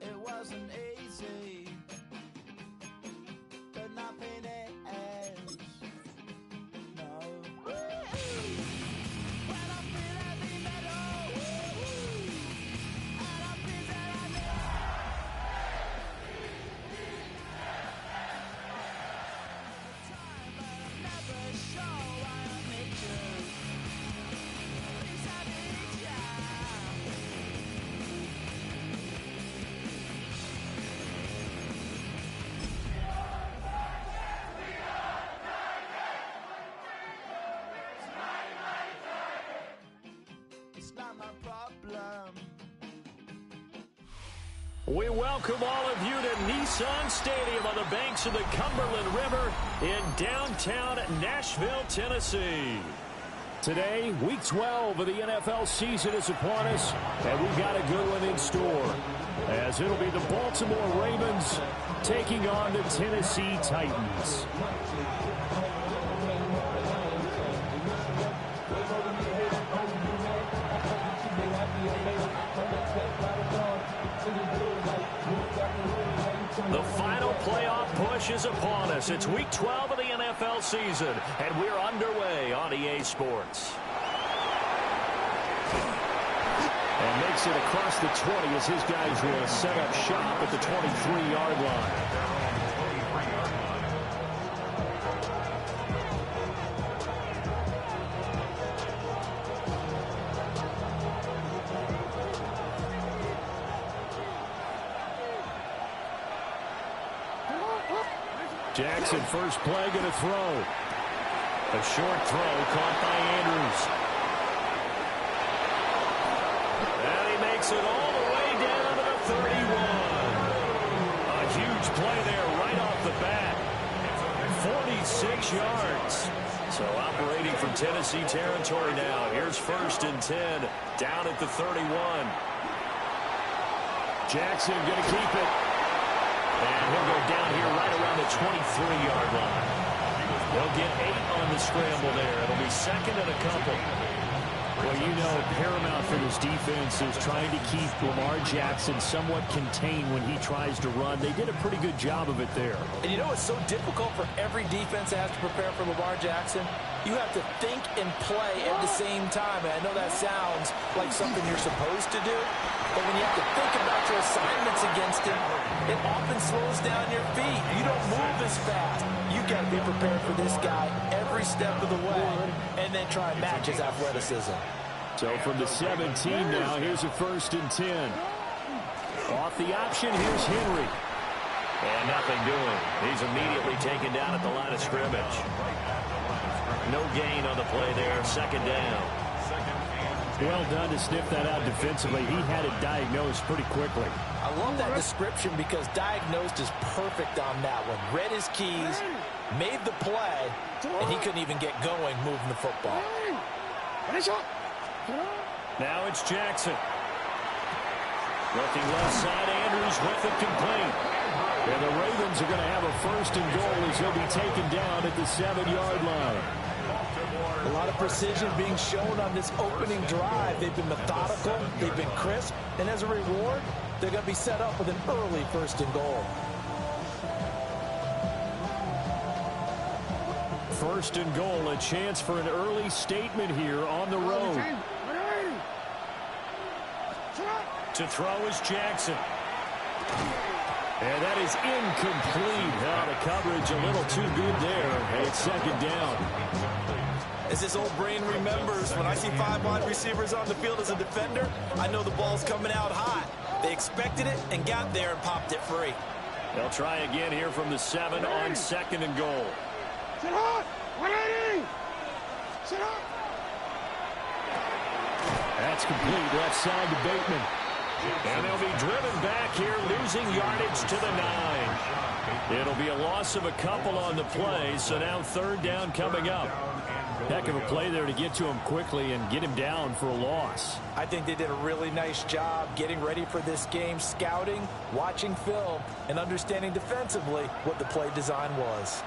It wasn't easy, but nothing is. No. When I feel heavy metal, and I feel that I time, but I'm never sure why I need you. Please, I need you. We welcome all of you to Nissan Stadium on the banks of the Cumberland River in downtown Nashville, Tennessee. Today, Week 12 of the NFL season is upon us, and we've got a good one in store, as it'll be the Baltimore Ravens taking on the Tennessee Titans. The final playoff push is upon us. It's Week 12 of the NFL season, and we're underway on EA Sports. And makes it across the 20 as his guys will set up shop at the 23-yard line. Jackson, first play, going to throw. A short throw caught by Andrews. And he makes it all the way down to the 31. A huge play there right off the bat. 46 yards. So operating from Tennessee territory now. Here's 1st and 10 down at the 31. Jackson going to keep it. And he'll go down here right around the 23-yard line. They'll get 8 on the scramble there. It'll be 2nd and a couple. Well, you know, paramount for this defense is trying to keep Lamar Jackson somewhat contained when he tries to run. They did a pretty good job of it there. And you know it's so difficult for every defense that has to prepare for Lamar Jackson? You have to think and play at the same time. And I know that sounds like something you're supposed to do, but when you have to think about your assignments against him, it often slows down your feet. You don't move as fast. You got to be prepared for this guy every step of the way and then try and match his athleticism. So from the 17 now, here's a 1st and 10. Off the option, here's Henry. And nothing doing. He's immediately taken down at the line of scrimmage. No gain on the play there, 2nd down. Well done to sniff that out defensively. He had it diagnosed pretty quickly. I love that description because diagnosed is perfect on that one. Read his keys, made the play, and he couldn't even get going moving the football. Now it's Jackson. Looking left side, Andrews with it complete. And the Ravens are going to have a 1st and goal as he'll be taken down at the 7-yard line. A lot of precision being shown on this opening drive. They've been methodical, they've been crisp, and as a reward, they're going to be set up with an early 1st and goal. 1st and goal, a chance for an early statement here on the road. To throw is Jackson. And that is incomplete. Now the coverage a little too good there. And it's 2nd down. As this old brain remembers, when I see 5 wide receivers on the field as a defender, I know the ball's coming out hot. They expected it and got there and popped it free. They'll try again here from the 7 on 2nd and goal. That's complete. Left side to Bateman. And they'll be driven back here, losing yardage to the 9. It'll be a loss of a couple on the play, so now 3rd down coming up. Heck of a play there to get to him quickly and get him down for a loss. I think they did a really nice job getting ready for this game, scouting, watching film, and understanding defensively what the play design was.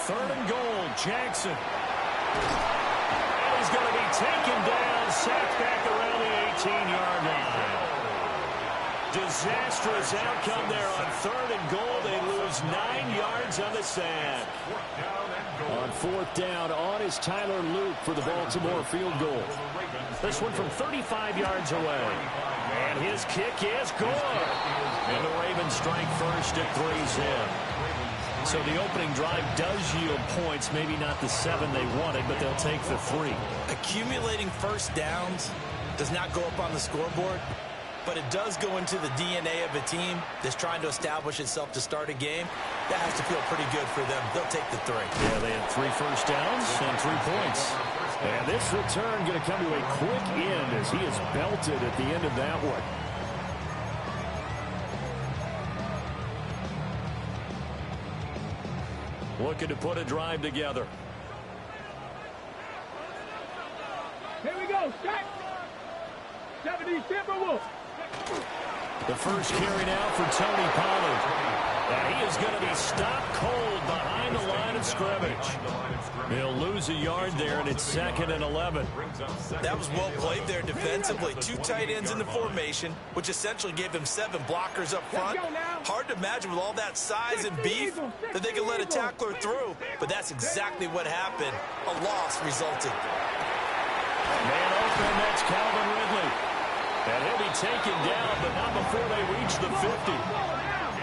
Third and goal, Jackson. And he's going to be taken down, sacked back around the 18-yard line. Disastrous outcome there on third and goal. They lose 9 yards on the sack. On fourth down, on is Tyler Luke for the Baltimore field goal. This one from 35 yards away. And his kick is good. And the Ravens strike first at 3's in. So the opening drive does yield points, maybe not the 7 they wanted, but they'll take the 3. Accumulating first downs does not go up on the scoreboard, but it does go into the DNA of a team that's trying to establish itself to start a game. That has to feel pretty good for them. They'll take the 3. Yeah, they had 3 first downs and 3 points. And this return going to come to a quick end as he is belted at the end of that one. Looking to put a drive together. Here we go, strike. 70 Timberwolves. The first carry now for Tony Pollard. And he is going to be stopped cold behind the line of scrimmage. He'll lose a yard there, and it's 2nd and 11. That was well played there defensively. 2 tight ends in the formation, which essentially gave them 7 blockers up front. Hard to imagine with all that size and beef that they could let a tackler through, but that's exactly what happened. A loss resulted. Man open, that's Calvin Ridley. And he'll be taken down, but not before they reach the 50.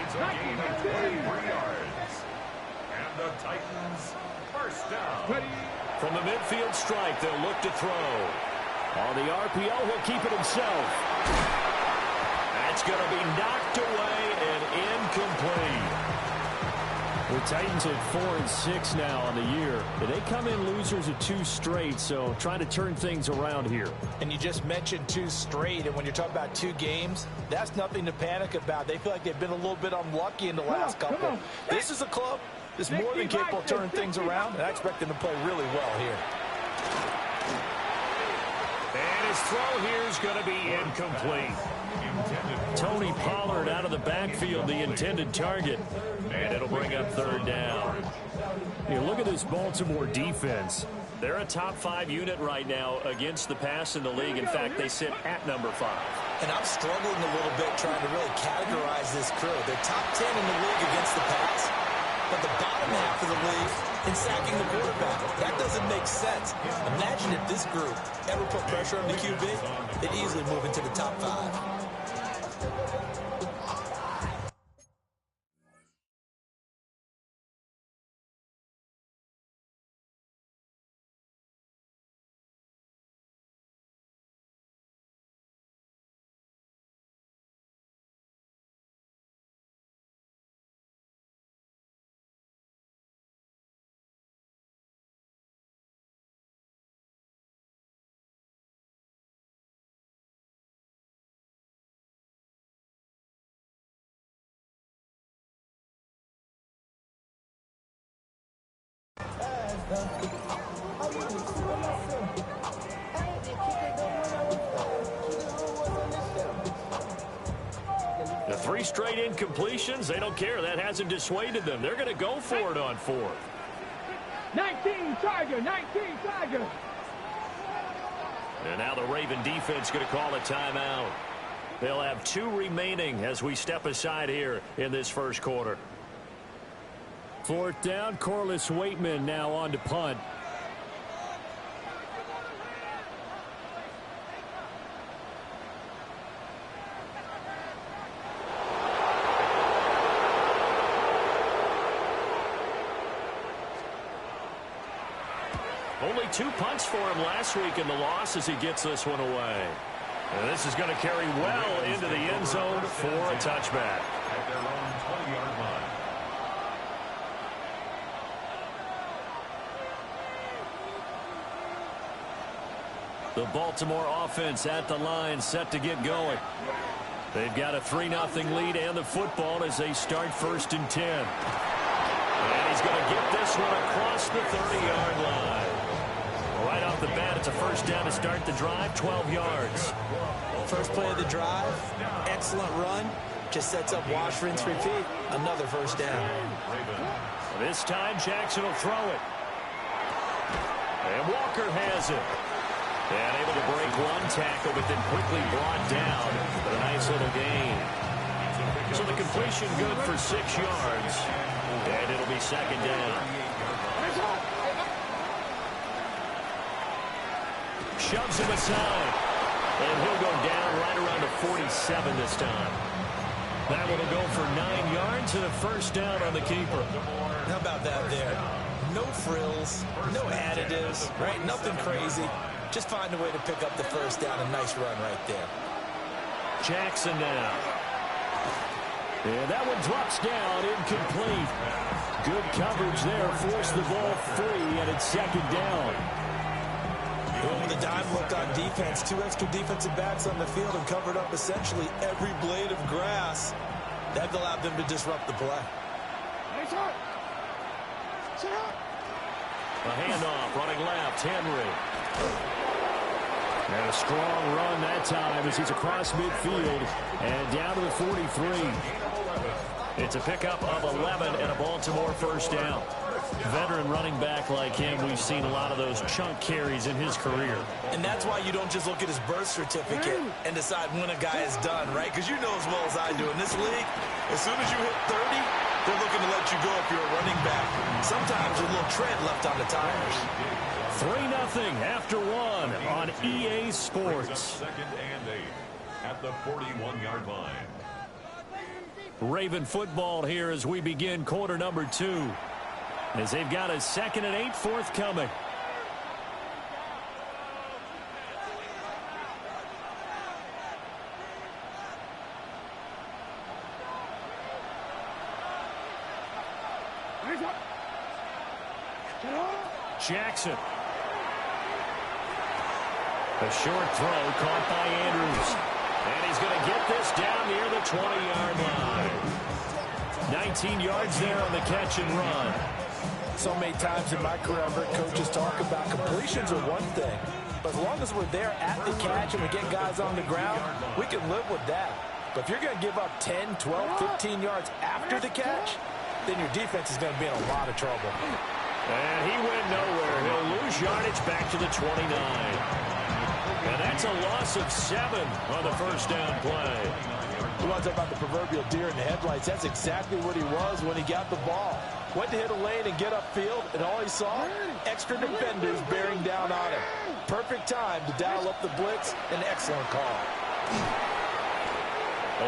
It's a gain of 23 yards. And the Titans first down. From the midfield strike, they'll look to throw. On the RPO, he'll keep it himself. That's going to be knocked away and incomplete. The Titans at 4-6 now on the year. They come in losers of 2 straight, so trying to turn things around here. And you just mentioned 2 straight, and when you're talking about 2 games, that's nothing to panic about. They feel like they've been a little bit unlucky in the last couple. This is a club that's more than capable of turning things around, and I expect them to play really well here. And his throw here is going to be incomplete. Tony Pollard out of the backfield, the intended target. And it'll bring up 3rd down. You look at this Baltimore defense. They're a top 5 unit right now against the pass in the league. In fact, they sit at number 5. And I'm struggling a little bit trying to really categorize this crew. They're top 10 in the league against the pass, but the bottom half of the league in sacking the quarterback. That doesn't make sense. Imagine if this group ever put pressure on the QB, they'd easily move into the top 5. The 3 straight incompletions, they don't care. That hasn't dissuaded them. They're going to go for it on 4th. 19 Tiger, 19 Tiger. And now the Raven defense going to call a timeout. They'll have 2 remaining as we step aside here in this first quarter. 4th down, Corliss Waitman now on to punt. Only 2 punts for him last week in the loss as he gets this one away. And this is going to carry well into the end zone for a touchback. At their own 20-yard line. The Baltimore offense at the line, set to get going. They've got a 3-0 lead and the football as they start 1st and 10. And he's going to get this one across the 30-yard line. Right off the bat, it's a 1st down to start the drive, 12 yards. First play of the drive, excellent run. Just sets up wash, rinse, repeat. Another 1st down. This time, Jackson will throw it. And Walker has it. And able to break one tackle, but then quickly brought down with a nice little gain. So the completion good for 6 yards. And it'll be 2nd down. Shoves him aside. And he'll go down right around the 47 this time. That one will go for 9 yards and a 1st down on the keeper. How about that there? No frills, no additives, right? Nothing crazy. Just find a way to pick up the 1st down. A nice run right there. Jackson now. And that one drops down, incomplete. Good coverage there, forced the ball free, and it's 2nd down. With a dime look on defense, 2 extra defensive backs on the field and covered up essentially every blade of grass. That allowed them to disrupt the play. A handoff, running left, Henry. And a strong run that time as he's across midfield and down to the 43. It's a pickup of 11 and a Baltimore 1st down. Veteran running back like him, we've seen a lot of those chunk carries in his career. And that's why you don't just look at his birth certificate and decide when a guy is done, right? Because you know as well as I do, in this league, as soon as you hit 30, they're looking to let you go if you're a running back. Sometimes a little tread left on the tires. 3-0 after 1 on EA Sports. 2nd and 8 at the 41-yard line. Raven football here as we begin quarter number 2. As they've got a 2nd and 8 forthcoming. Jackson. A short throw caught by Andrews. And he's going to get this down near the 20-yard line. 19 yards there on the catch and run. So many times in my career, I've heard coaches talk about completions are one thing. But as long as we're there at the catch and we get guys on the ground, we can live with that. But if you're going to give up 10, 12, 15 yards after the catch, then your defense is going to be in a lot of trouble. And he went nowhere. He'll lose yardage back to the 29. And that's a loss of 7 on the 1st down play. We want to talk about the proverbial deer in the headlights. That's exactly what he was when he got the ball. Went to hit a lane and get upfield, and all he saw, extra defenders bearing down on him. Perfect time to dial up the blitz. An excellent call.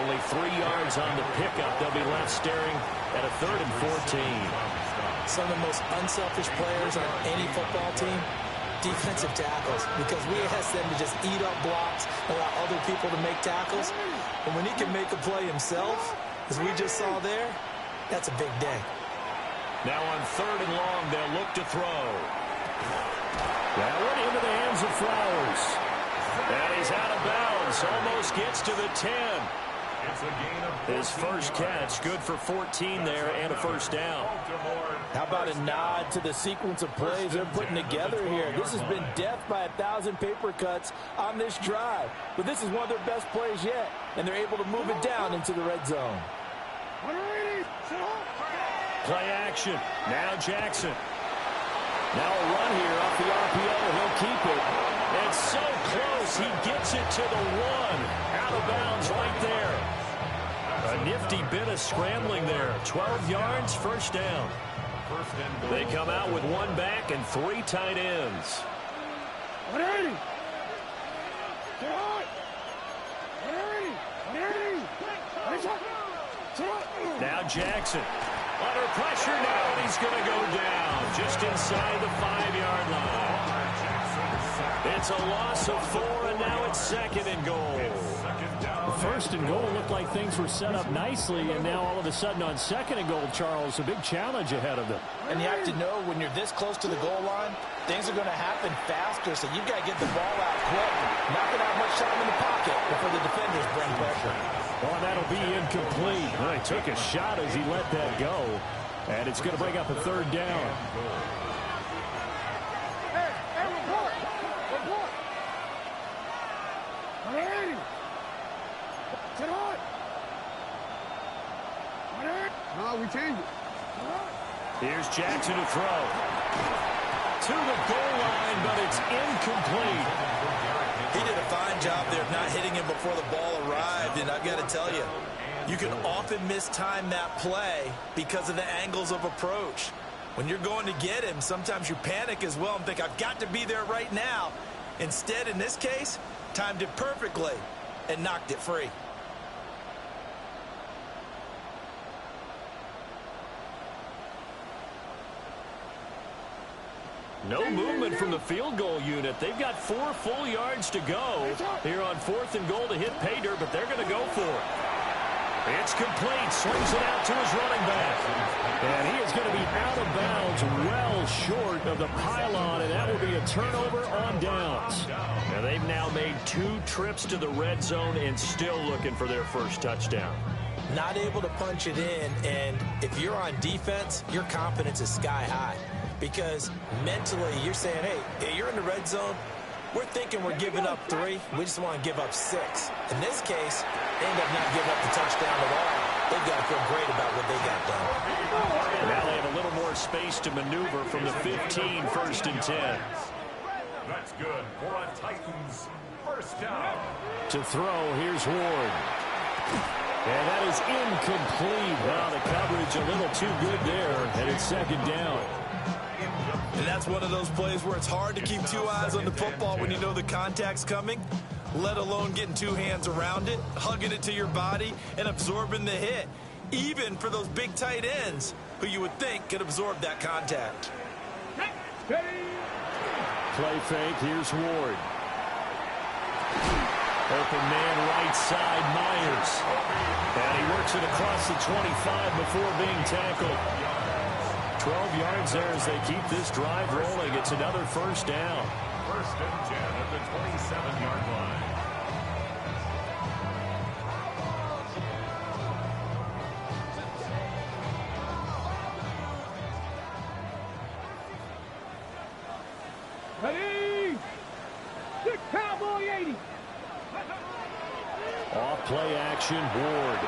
Only 3 yards on the pickup. They'll be left staring at a 3rd and 14. Some of the most unselfish players on any football team, defensive tackles, because we ask them to just eat up blocks, allow other people to make tackles. And when he can make a play himself, as we just saw there, that's a big day. Now on 3rd and long, they'll look to throw. That one into the hands of Flowers. And he's out of bounds. Almost gets to the 10. His first catch, good for 14 there and a 1st down. How about a nod to the sequence of plays they're putting together here? This has been death by 1,000 paper cuts on this drive. But this is one of their best plays yet, and they're able to move it down into the red zone. Play action. Now Jackson. Now a run here off the RPO. He'll keep it. It's so close. He gets it to the 1. Out of bounds right there. A nifty bit of scrambling there. 12 yards, 1st down. They come out with 1 back and 3 tight ends. Now Jackson. Under pressure now, and he's going to go down just inside the 5-yard line. It's a loss of 4, and now it's 2nd and goal. First and goal looked like things were set up nicely, and now all of a sudden on 2nd and goal, Charles, a big challenge ahead of them. And you have to know when you're this close to the goal line, things are going to happen faster, so you've got to get the ball out quick. Not going to have much time in the pocket before the defenders bring pressure. Oh, that'll be incomplete. Well, he took a shot as he let that go, and it's going to bring up a 3rd down. No, we changed it. Here's Jackson to throw. To the goal line, but it's incomplete. He did a fine job there of not hitting him before the ball arrived, and I've got to tell you, you can often mistime that play because of the angles of approach. When you're going to get him, sometimes you panic as well and think, I've got to be there right now. Instead, in this case, timed it perfectly and knocked it free. No movement from the field goal unit. They've got 4 full yards to go here on 4th and goal to hit pay dirt, but they're going to go for it. It's complete. Swings it out to his running back. And he is going to be out of bounds well short of the pylon, and that will be a turnover on downs. Now they've now made 2 trips to the red zone and still looking for their first touchdown. Not able to punch it in, and if you're on defense, your confidence is sky high. Because mentally, you're saying, hey, you're in the red zone. We're thinking we're giving up 3. We just want to give up 6. In this case, they end up not giving up the touchdown at all. They've got to feel great about what they got done. Now they have a little more space to maneuver from the 15, 1st and 10. That's good for a Titans first down. To throw, here's Ward. And that is incomplete. Wow, the coverage a little too good there, and it's 2nd down. And that's one of those plays where it's hard to keep 2 eyes on the football when you know the contact's coming, let alone getting 2 hands around it, hugging it to your body, and absorbing the hit, even for those big tight ends who you would think could absorb that contact. Play fake, here's Ward. Open man right side, Myers. And he works it across the 25 before being tackled. 12 yards there as they keep this drive rolling. It's another first down. 1st and 10 at the 27-yard line. Ready? 6 Cowboy 80. Off play action, Ward.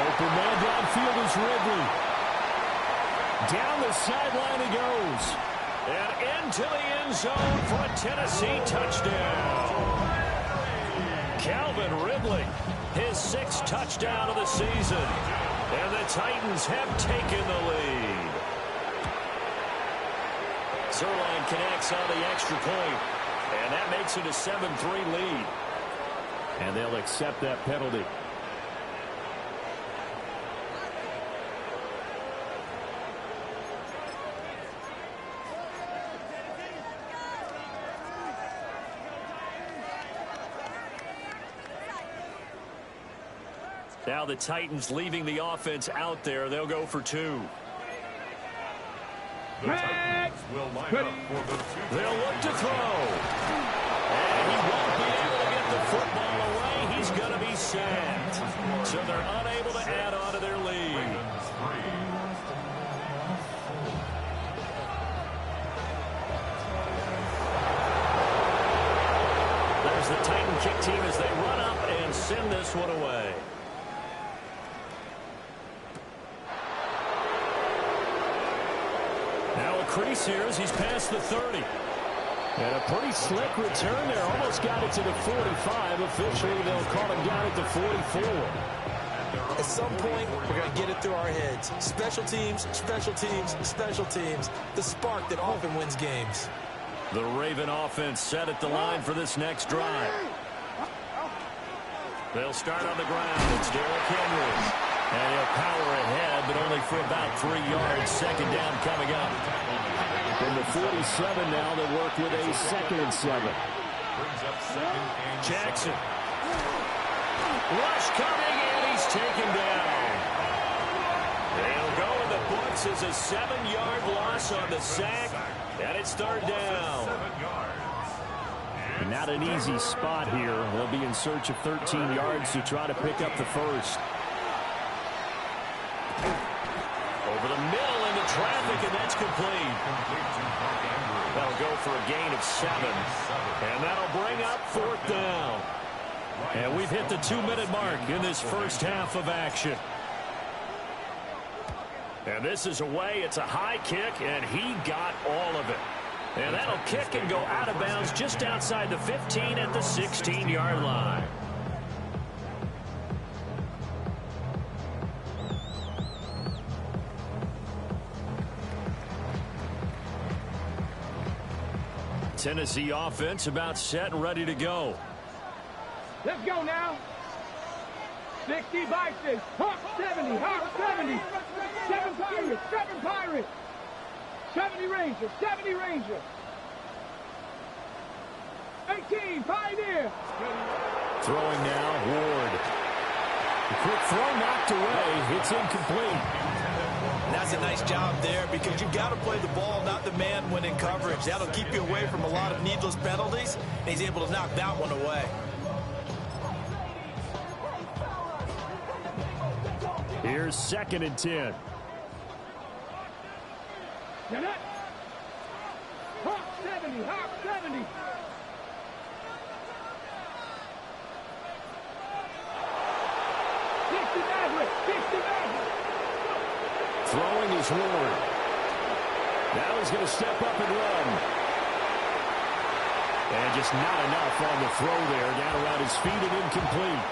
Open man downfield is Ridley. Down the sideline he goes. And into the end zone for a Tennessee touchdown. Calvin Ridley, his 6th touchdown of the season. And the Titans have taken the lead. Zuerlein connects on the extra point. And that makes it a 7-3 lead. And they'll accept that penalty. Now the Titans leaving the offense out there. They'll go for 2. The Titans will line up for the 2. They'll look to throw. And he won't be able to get the football away. He's going to be sacked. So they're unable to add on to their lead. There's the Titan kick team as they run up and send this one away. Now a crease here as he's past the 30. And a pretty slick return there. Almost got it to the 45. Officially, they'll call him down at the 44. At some point, we're going to get it through our heads. Special teams, special teams, special teams. The spark that often wins games. The Raven offense set at the line for this next drive. They'll start on the ground. It's Derrick Henry. And he'll power ahead, but only for about 3 yards. 2nd down coming up. From the 47 now, they work with a 2nd and 7. Brings up 2nd and Jackson. Rush coming, and he's taken down. They'll go in the books as a 7-yard loss on the sack, and it's 3rd down. 7 yards. And not an easy spot here. They'll be in search of 13 yards to try to pick up the first. Over the middle into traffic, and that's complete. That'll go for a gain of 7. And that'll bring up 4th down. And we've hit the 2-minute mark in this first half of action. And this is away. It's a high kick, and he got all of it. And that'll kick and go out of bounds just outside the 15 at the 16-yard line. Tennessee offense about set and ready to go. Let's go now. 60 Vikings. Hawk 70. Hawk 70. 7 Pirates. 7 Pirates. 70 Rangers. 70 Rangers. 18 Pioneer. Throwing now, Ward. The quick throw knocked away. It's incomplete. And that's a nice job there because you've got to play the ball, not the man when in coverage. That'll keep you away from a lot of needless penalties, and he's able to knock that one away. Here's 2nd and 10. Hawk 70. Hawk 70. Throwing is Ward. Now he's going to step up and run. And just not enough on the throw there. Down around his feet and incomplete.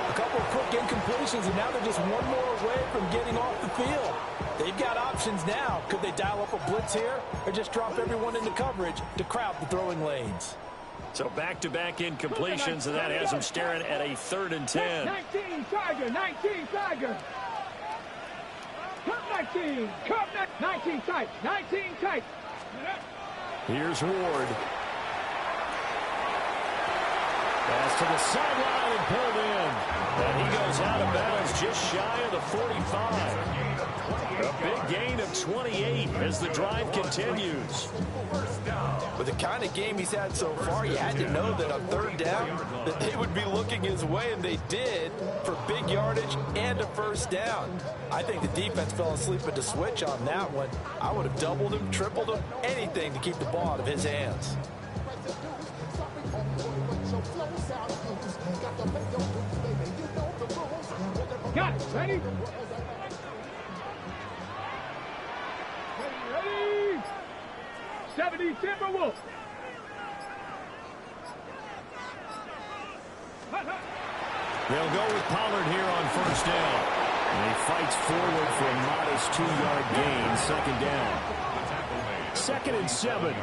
A couple of quick incompletions, and now they're just one more away from getting off the field. They've got options now. Could they dial up a blitz here or just drop everyone into coverage to crowd the throwing lanes? So back-to-back incompletions, and that has him staring at a 3rd and 10. 19 Tiger. 19 Tiger. Cup 19. Cup 19 tight. 19 tight. Here's Ward. Pass to the sideline and pulled in. And he goes out of bounds just shy of the 45. A big gain of 28 as the drive continues. With the kind of game he's had so far, you had to know that on 3rd down that they would be looking his way, and they did, for big yardage and a 1st down. I think the defense fell asleep at the switch on that one. I would have doubled him, tripled him, anything to keep the ball out of his hands. Got it. Ready? Ready? 70 Timberwolves. They'll go with Pollard here on 1st down. And he fights forward for a modest 2-yard gain. 2nd down. 2nd and 7.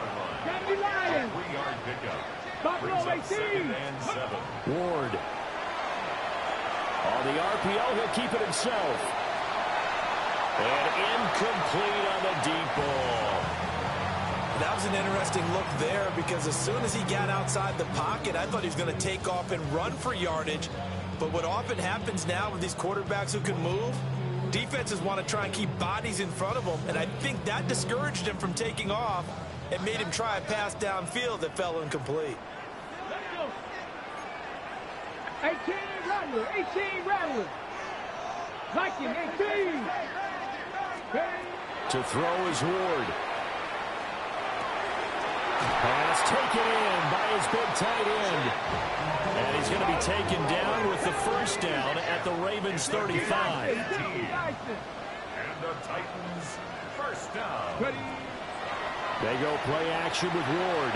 70 Lions. 3-yard pickup. Buffalo 18. 2nd and 7. Ward. On the RPO, he'll keep it himself. And incomplete on the deep ball. That was an interesting look there because as soon as he got outside the pocket, I thought he was going to take off and run for yardage. But what often happens now with these quarterbacks who can move, defenses want to try and keep bodies in front of them, and I think that discouraged him from taking off and made him try a pass downfield that fell incomplete. 18 Rattler. 18 Rattler. Viking 18. To throw is Ward. Pass taken in by his big tight end. And he's going to be taken down with the 1st down at the Ravens 35. And the Titans 1st down. They go play action with Ward.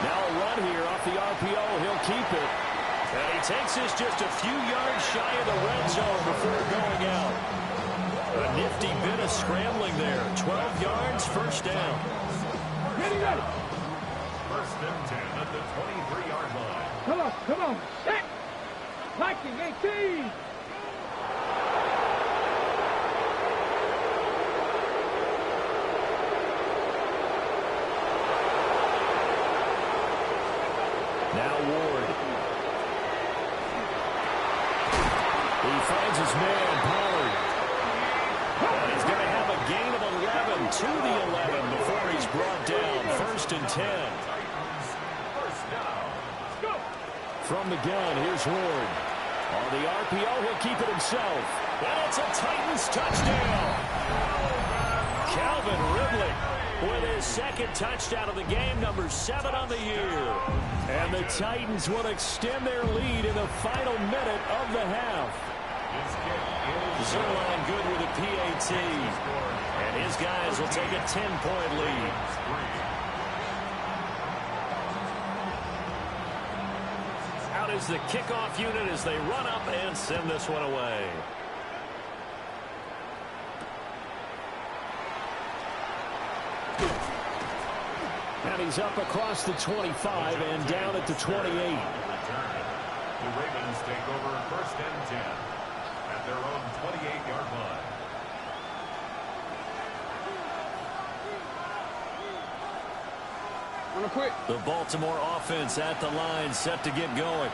Now a run here off the RPO. He'll keep it. And he takes this just a few yards shy of the red zone before going out. A nifty bit of scrambling there. 12 yards, 1st down. Ready, ready. 1st and 10 at the 23-yard line. Come on, come on. Set. Viking 18. Now Ward. He finds his man, Pollard. And he's going to have a gain of 11 to the 11 before he's brought down. 1st and 10. From the gun, here's Ward. On the RPO, he'll keep it himself. And it's a Titans touchdown. Calvin Ridley with his 2nd touchdown of the game, number 7 on the year. And the Titans will extend their lead in the final minute of the half. Zerline good with a PAT. And his guys will take a 10-point lead. Out is the kickoff unit as they run up and send this one away. And he's up across the 25 and down at the 28. The Ravens take over 1st and 10 at their own 28-yard line. The Baltimore offense at the line, set to get going.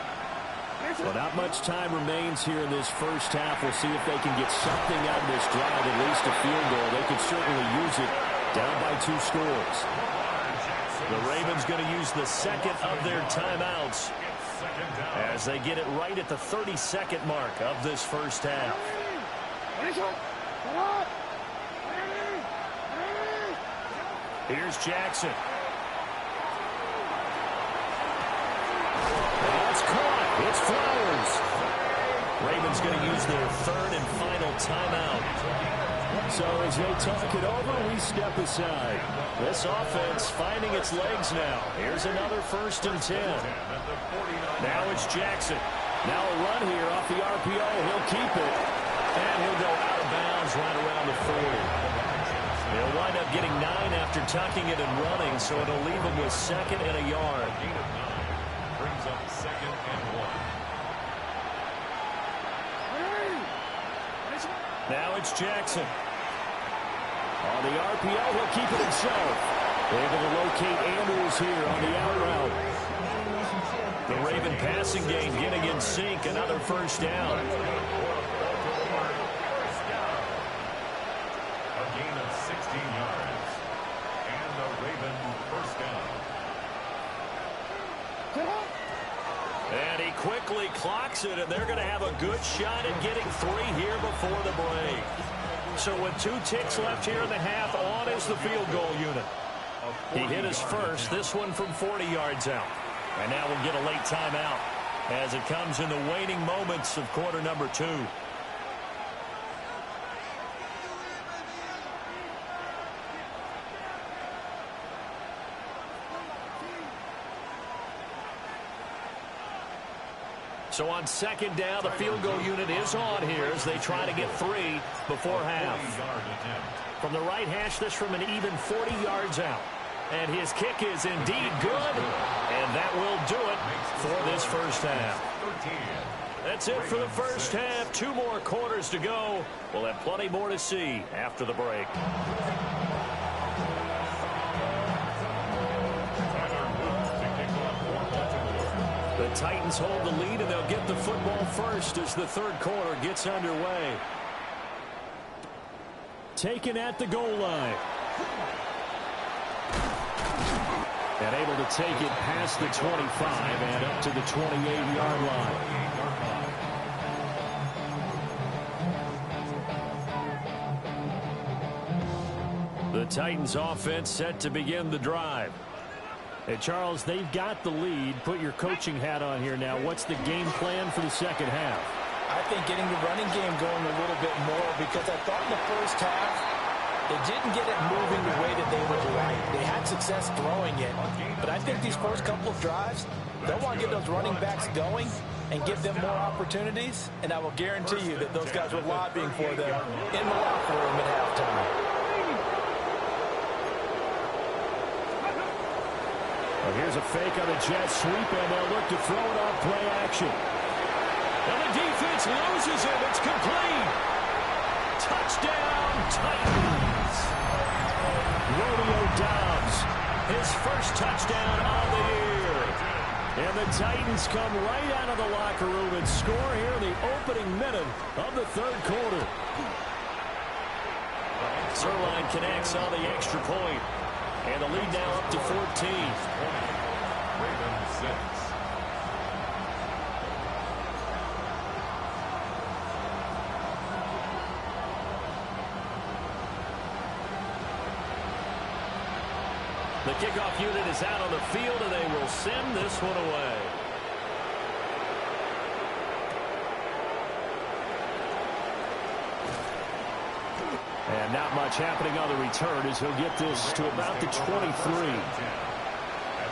Well, not much time remains here in this first half. We'll see if they can get something out of this drive, at least a field goal. They could certainly use it, down by 2 scores. The Ravens going to use the 2nd of their timeouts as they get it right at the 32nd mark of this first half. Here's Jackson. It's caught. It's Flowers. Ravens going to use their 3rd and final timeout. So as they talk it over, we step aside. This offense finding its legs now. Here's another 1st and 10. Now it's Jackson. Now a run here off the RPO. He'll keep it. And he'll go out of bounds right around the 40. He'll wind up getting 9 after tucking it and running, so it'll leave him with 2nd and a yard. Brings up 2nd and 1. Now it's Jackson. On the RPO, he'll keep it himself. Able to locate Andrews here on the out route. The Raven passing game getting in sync. Another 1st down. A gain of 16 yards. And a Raven 1st down. And he quickly clocks it, and they're going to have a good shot at getting 3 here before the break. So with 2 ticks left here in the half, on is the field goal unit. He hit his first, this one from 40 yards out. And now we'll get a late timeout as it comes in the waning moments of quarter number 2. So on 2nd down, the field goal unit is on here as they try to get 3 before half. From the right hash, this from an even 40 yards out. And his kick is indeed good, and that will do it for this first half. That's it for the first half. 2 more quarters to go. We'll have plenty more to see after the break. The Titans hold the lead, and they'll get the football first as the 3rd quarter gets underway. Taken at the goal line. And able to take it past the 25 and up to the 28-yard line. The Titans offense set to begin the drive. Hey, Charles, they've got the lead. Put your coaching hat on here now. What's the game plan for the second half? I think getting the running game going a little bit more, because I thought in the first half they didn't get it moving the way that they would like. They had success throwing it, but I think these first couple of drives, they'll want to get those running backs going and give them more opportunities, and I will guarantee you that those guys were lobbying for them in the locker room at halftime. Well, here's a fake on a jet sweep, and they'll look to throw it off play action. And the defense loses it. It's complete. Touchdown, Titans. Romeo Doubs, his first touchdown of the year. And the Titans come right out of the locker room and score here in the opening minute of the third quarter. Zuerlein connects on the extra point. And the lead now up to 14. Ravens 6. The kickoff unit is out on the field, and they will send this one away. And not much happening on the return as he'll get this to about the 23. At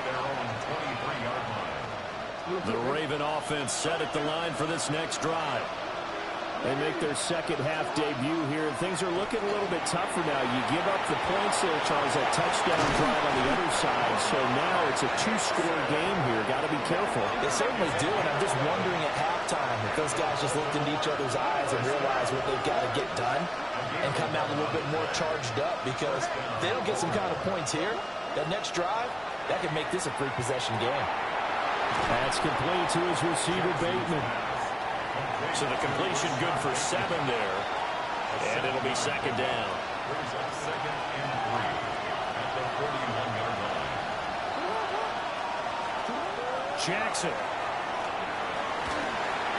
their own 23-yard line. The Raven offense set at the line for this next drive. They make their second half debut here, and things are looking a little bit tougher now. You give up the points there, Charles, that touchdown drive on the other side. So now it's a two-score game here. Got to be careful. They certainly do, and I'm just wondering at halftime if those guys just looked into each other's eyes and realized what they've got to get done and come out a little bit more charged up, because if they don't get some kind of points here, that next drive, that could make this a free-possession game. That's complete to his receiver, Bateman. So the completion good for 7 there. And it'll be second down. Brings up 2nd and 3 at the 41-yard line. Jackson.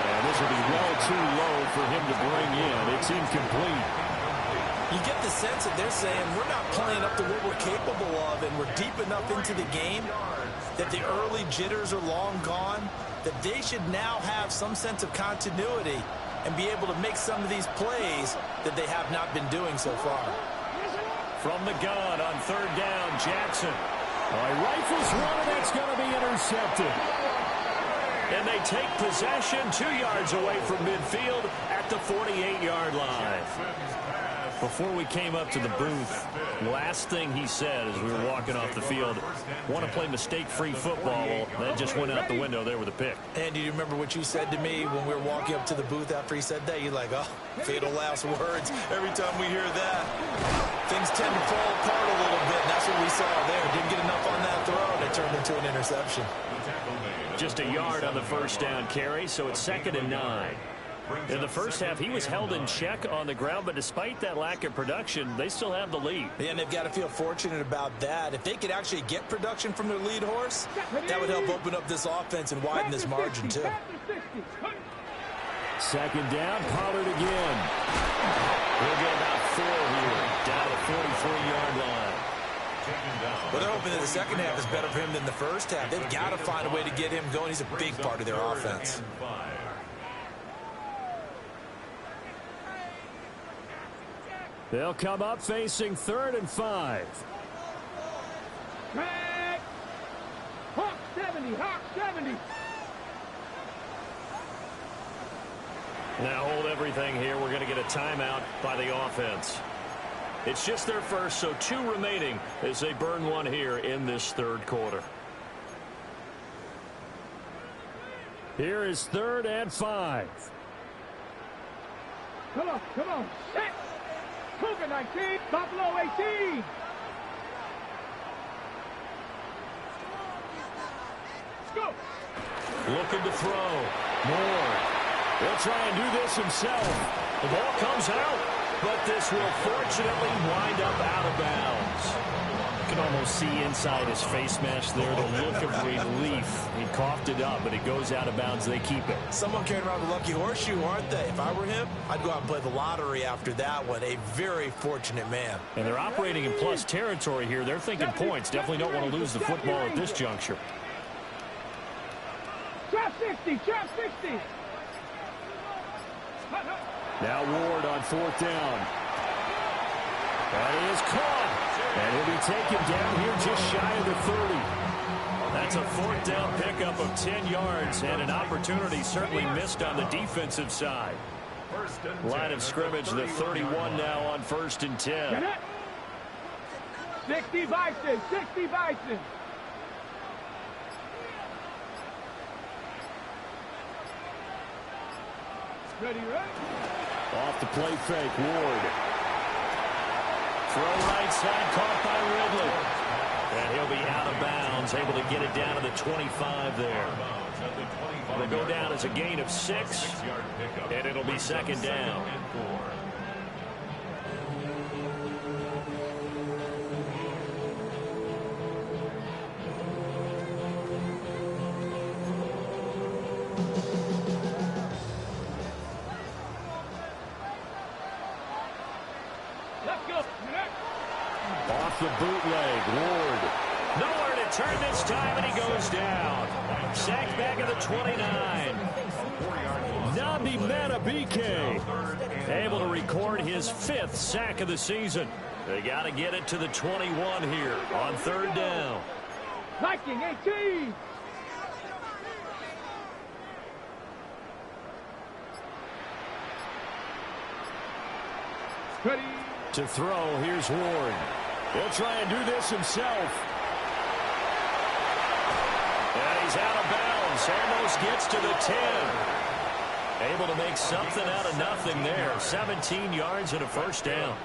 And this will be well too low for him to bring in. It's incomplete. You get the sense that they're saying we're not playing up to what we're capable of, and we're deep enough into the game that the early jitters are long gone, that they should now have some sense of continuity and be able to make some of these plays that they have not been doing so far. From the gun on third down, Jackson. He rifles one, and that's going to be intercepted. And they take possession 2 yards away from midfield at the 48-yard line. Before we came up to the booth, last thing he said as we were walking off the field, want to play mistake-free football. Well, that just went out the window there with a pick. And do you remember what you said to me when we were walking up to the booth after he said that? You're like, oh, fatal last words. Every time we hear that, things tend to fall apart a little bit. And that's what we saw there. Didn't get enough on that throw, and it turned into an interception. Just a yard on the first down carry, so it's 2nd and 9. In the first half, he was held in check on the ground, but despite that lack of production, they still have the lead. And they've got to feel fortunate about that. If they could actually get production from their lead horse, that would help open up this offense and widen this margin, too. 2nd down, Pollard again. We'll get about 4 here, down to the 43-yard line. But they're hoping that the second half is better for him than the first half. They've got to find a way to get him going. He's a big part of their offense. They'll come up facing 3rd and 5. Drag. Hawk 70. Hawk 70. Now hold everything here. We're going to get a timeout by the offense. It's just their first, so 2 remaining as they burn one here in this third quarter. Here is 3rd and 5. Come on, come on. Set. Cougar 19, Buffalo 18. Let's go. Looking to throw. Moore. He'll try and do this himself. The ball comes out, but this will fortunately wind up out of bounds. You can almost see inside his face mask there the look of relief. He coughed it up, but it goes out of bounds. They keep it. Someone carrying around the lucky horseshoe, aren't they? If I were him, I'd go out and play the lottery after that one. A very fortunate man. And they're operating in plus territory here. They're thinking points. Definitely don't want to lose the football at this juncture. Trap 60, trap 60. Now Ward on 4th down. That is caught. And he'll be taken down here just shy of the 30. That's a 4th down pickup of 10 yards and an opportunity certainly missed on the defensive side. Line of scrimmage, the 31 now on 1st and 10. 60 Bison, 60 Bison. Ready, right? Off the play fake, Ward. Throw right side, caught by Ridley. And he'll be out of bounds Charles able to get it down to the 25 there. It'll go down as a gain of 6, and it'll be second down. Let's go. Off the bootleg, Ward. Nowhere to turn this time, and he goes down. Sacked back at the 29. Nnamdi Madubuike able to record his 5th sack of the season. They got to get it to the 21 here on third down. Viking 18. Ready. To throw, here's Ward. He'll try and do this himself. And he's out of bounds. Almost gets to the 10. Able to make something out of nothing there. 17 yards and a first down.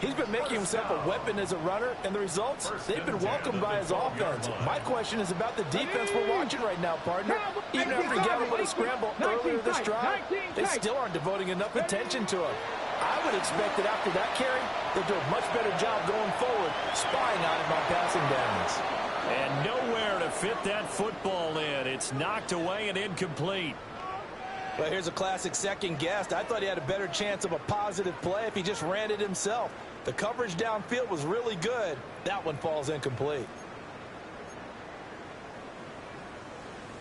He's been making himself a weapon as a runner, and the results, they've been welcomed by his offense. My question is about the defense we're watching right now, partner. Even after he got him with a scramble earlier this drive, they still aren't devoting enough attention to him. I would expect that after that carry, they'll do a much better job going forward, spying on him on passing downs. And nowhere to fit that football in. It's knocked away and incomplete. Well, here's a classic second guess. I thought he had a better chance of a positive play if he just ran it himself. The coverage downfield was really good. That one falls incomplete.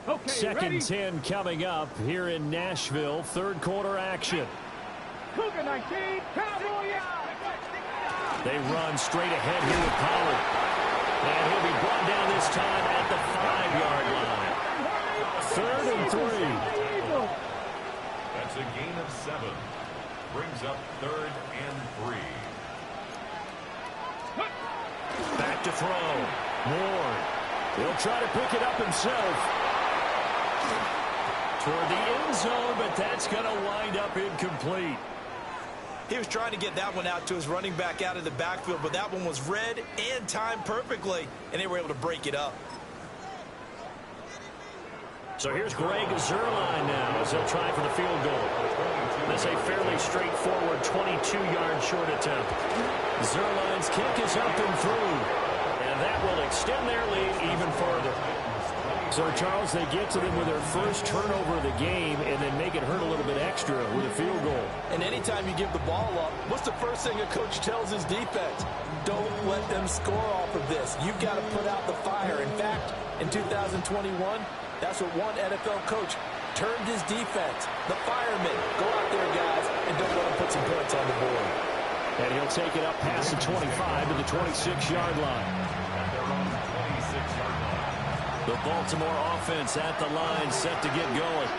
Okay, Second ready? 10 coming up here in Nashville. Third quarter action. Cougar 19. Cowboy out. They run straight ahead here with Pollard. And he'll be brought down this time at the 5-yard line. 3rd and 3. That's a gain of 7. Brings up 3rd and 3. Back to throw. Ward. He'll try to pick it up himself. Toward the end zone, but that's going to wind up incomplete. He was trying to get that one out to his running back out of the backfield, but that one was read and timed perfectly, and they were able to break it up. So here's Greg Zuerlein now as they'll try for the field goal. That's a fairly straightforward 22-yard short attempt. Zuerlein's kick is up and through, and that will extend their lead even further. So, Charles, they get to them with their first turnover of the game and then make it hurt a little bit extra with a field goal. And anytime you give the ball up, what's the first thing a coach tells his defense? Don't let them score off of this. You've got to put out the fire. In fact, in 2021, that's what one NFL coach termed his defense. The firemen. Go out there, guys, and don't let them put some points on the board. And he'll take it up past the 25 to the 26-yard line. The Baltimore offense at the line, set to get going.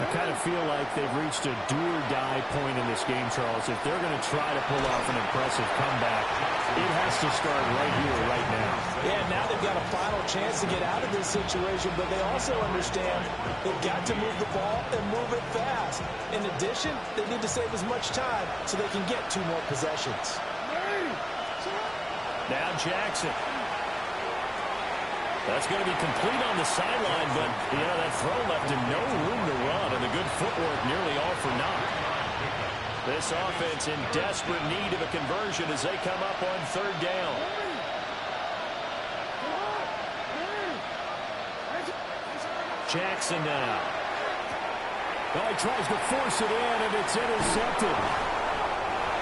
I kind of feel like they've reached a do-or-die point in this game, Charles. If they're going to try to pull off an impressive comeback, it has to start right here, right now. Yeah, now they've got a final chance to get out of this situation, but they also understand they've got to move the ball and move it fast. In addition, they need to save as much time so they can get 2 more possessions. Now Jackson. That's going to be complete on the sideline, but, yeah, that throw left him no room to run, and the good footwork nearly all for naught. This offense in desperate need of a conversion as they come up on 3rd down. Jackson now. Well, he tries to force it in, and it's intercepted.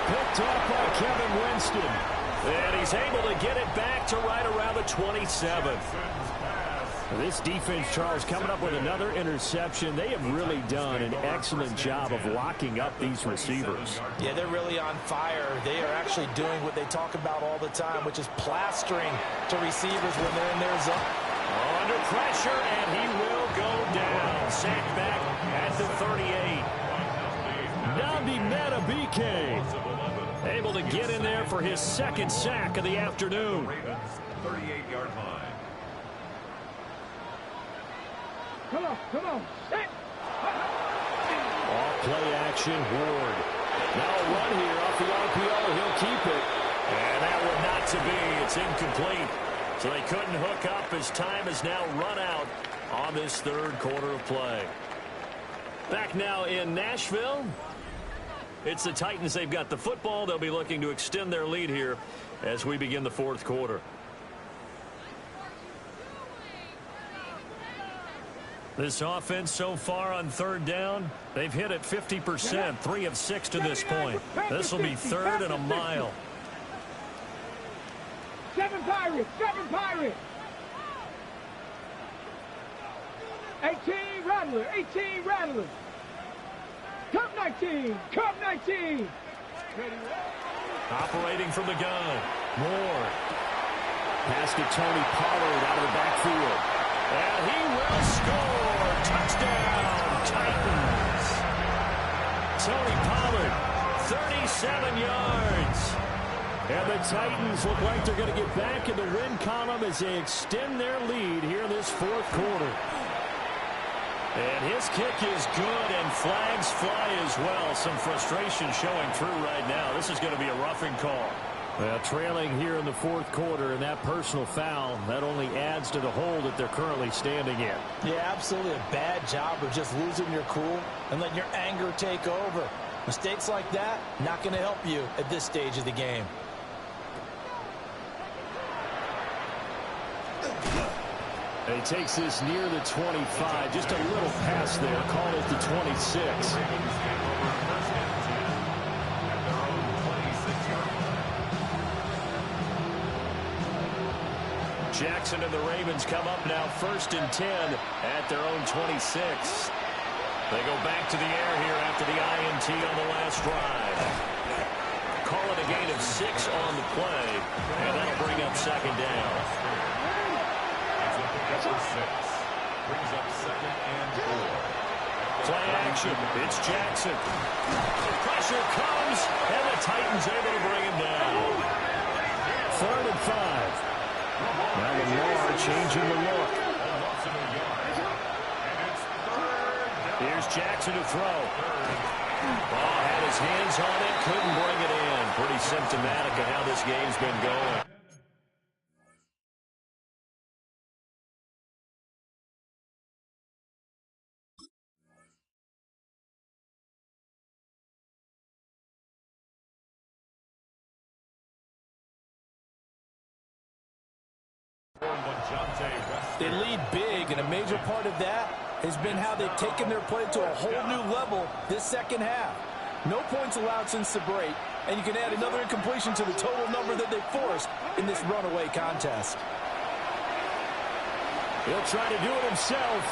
Picked up by Kevin Winston. And he's able to get it back to right around the 27. This defense, Charles, coming up with another interception. They have really done an excellent job of locking up these receivers. Yeah, they're really on fire. They are actually doing what they talk about all the time, which is plastering to receivers when they're in their zone. Under pressure, and he will go down. Sacked back at the 38. Nnamdi Madubuike able to get in there for his 2nd sack of the afternoon. 38-yard line. Come on. Set. off play action. Ward. Now a run here off the RPO. He'll keep it. And that one not to be. It's incomplete. So they couldn't hook up as time has now run out on this third quarter of play. Back now in Nashville. It's the Titans. They've got the football. They'll be looking to extend their lead here as we begin the fourth quarter. This offense so far on third down, they've hit it 50%, 3 of 6 to this point. This will be third and a mile. 7 Pirates, 7 Pirates. 18 Rattler, 18 Rattler. Cup 19, Cup 19. Operating from the gun. Moore. Pass to Tony Pollard out of the backfield. And he will score. Touchdown, Titans. Tony Pollard, 37 yards. And the Titans look like they're going to get back in the win column as they extend their lead here in this fourth quarter. And his kick is good, and flags fly as well. Some frustration showing through right now. This is going to be a roughing call. Well, trailing here in the fourth quarter, and that personal foul, that only adds to the hole that they're currently standing in. Yeah, absolutely a bad job of just losing your cool and letting your anger take over. Mistakes like that, not going to help you at this stage of the game. He takes this near the 25. Just a little pass there. Call it the 26. Jackson and the Ravens come up now 1st and 10 at their own 26. They go back to the air here after the INT on the last drive. Call it a gain of 6 on the play, and that'll bring up second down. Brings up 2nd and 4. Play action. It's Jackson. Pressure comes, and the Titans able to bring him down. 3rd and 5. Now Lamar changing the look. Here's Jackson to throw. Ball had his hands on it, couldn't bring it in. Pretty symptomatic of how this game's been going. They lead big, and a major part of that has been how they've taken their play to a whole new level this second half. No points allowed since the break, and you can add another incompletion to the total number that they forced in this runaway contest. He'll try to do it himself.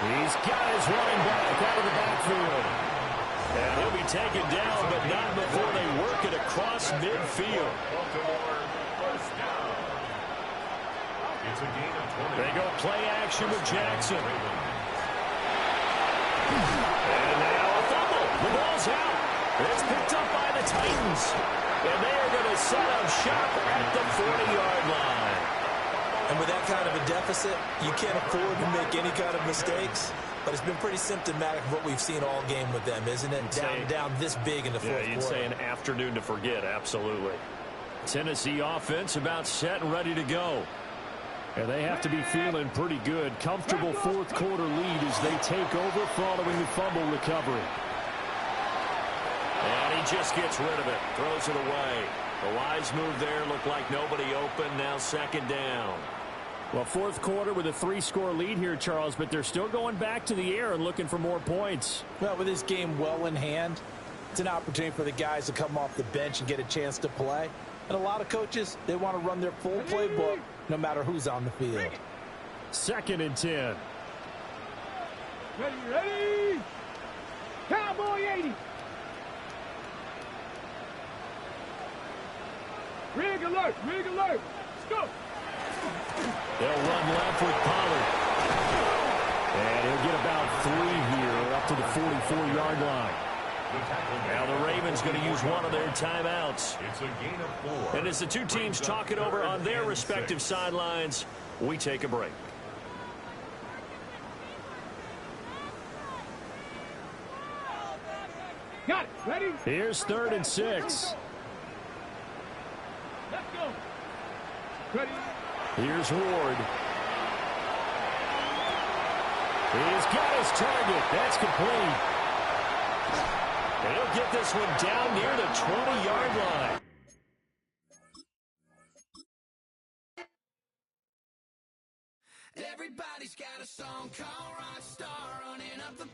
He's got his running back out of the backfield. And he'll be taken down, but not before they work it across midfield. They go play action with Jackson. And now a fumble. The ball's out. It's picked up by the Titans. And they are going to set up shop at the 40-yard line. And with that kind of a deficit, you can't afford to make any kind of mistakes. But it's been pretty symptomatic of what we've seen all game with them, isn't it? Down this big in the fourth quarter. You'd say an afternoon to forget, absolutely. Tennessee offense about set and ready to go. And they have to be feeling pretty good. Comfortable fourth quarter lead as they take over following the fumble recovery. And he just gets rid of it. Throws it away. The wise move there. Looked like nobody open. Now 2nd down. Well, fourth quarter with a 3-score lead here, Charles, but they're still going back to the air and looking for more points. Well, with this game well in hand, it's an opportunity for the guys to come off the bench and get a chance to play. And a lot of coaches, they want to run their full playbook no matter who's on the field. 2nd and 10. Ready. Cowboy 80. Rig alert. Let's go. They'll run left with Pollard. And he'll get about 3 here up to the 44-yard line. Now the Ravens going to use one of their timeouts. It's a gain of 4. And as the two teams talk it over on their respective sidelines, we take a break. Got it. Ready? Here's 3rd and 6. Let's go. Ready? Here's Ward. He's got his target. That's complete. And he'll get this one down near the 20-yard line. Everybody's got a song called Rockstar running up the